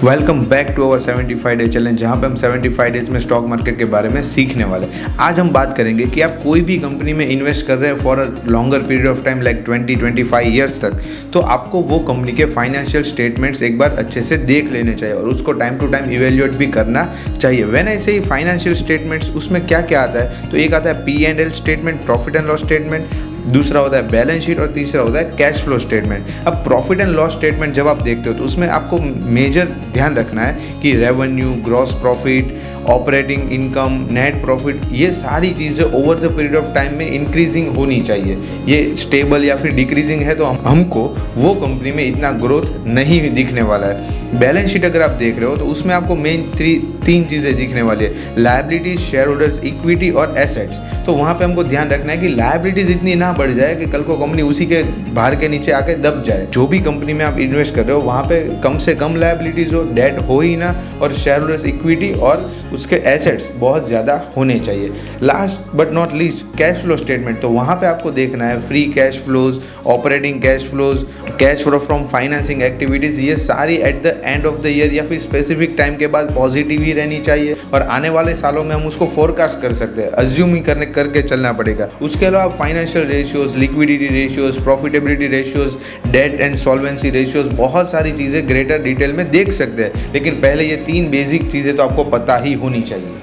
Welcome back to our 75 day challenge, जहाँ पे हम 75 डेज में स्टॉक मार्केट के बारे में सीखने वाले हैं। आज हम बात करेंगे कि आप कोई भी कंपनी में इन्वेस्ट कर रहे हैं for a longer period of time like 20-25 years तक, तो आपको वो कंपनी के फाइनेंशियल स्टेटमेंट्स एक बार अच्छे से देख लेने चाहिए और उसको टाइम टू टाइम इवेल्युएट भी करना चाहिए। व्हेन आई से फाइनेंशियल स्टेटमेंट्स, उसमें क्या क्या आता है? तो एक आता है P&L statement, profit and loss statement, दूसरा होता है बैलेंस शीट और तीसरा होता है कैश फ्लो स्टेटमेंट। अब प्रॉफिट एंड लॉस स्टेटमेंट जब आप देखते हो तो उसमें आपको मेजर ध्यान रखना है कि revenue, gross profit, operating income, net profit, ये सारी चीज़ें over the period of time में इंक्रीजिंग होनी चाहिए। ये स्टेबल या फिर डिक्रीजिंग है तो हमको वो कंपनी में इतना ग्रोथ नहीं दिखने वाला है। बैलेंस शीट अगर आप देख रहे हो तो उसमें आपको मेन तीन चीज़ें दिखने वाली है, लायबिलिटीज, शेयर होल्डर्स इक्विटी और एसेट्स। तो वहाँ पे हमको ध्यान रखना है कि लायबिलिटीज इतनी ना बढ़ जाए कि कल को कंपनी उसी के भार के नीचे आके दब जाए। जो भी कंपनी में आप इन्वेस्ट कर रहे हो वहाँ पे कम से कम लायबिलिटीज हो, डेट हो ही ना, और शेयर होल्डर्स इक्विटी और उसके एसेट्स बहुत ज़्यादा होने चाहिए। Last but not least cash flow statement, तो वहाँ पे आपको देखना है free cash flows, operating cash flows, cash flow from financing activities, ये सारी at the end of the year या फिर स्पेसिफिक टाइम के बाद पॉजिटिव ही रहनी चाहिए और आने वाले सालों में हम उसको फोरकास्ट कर सकते हैं, अज्यूम ही करके चलना पड़ेगा। उसके अलावा financial ratios, liquidity ratios, profitability ratios, debt and solvency ratios, बहुत सारी चीज़ें ग्रेटर डिटेल में देख सकते हैं, लेकिन पहले ये 3 बेसिक चीज़ें तो आपको पता ही होनी चाहिए।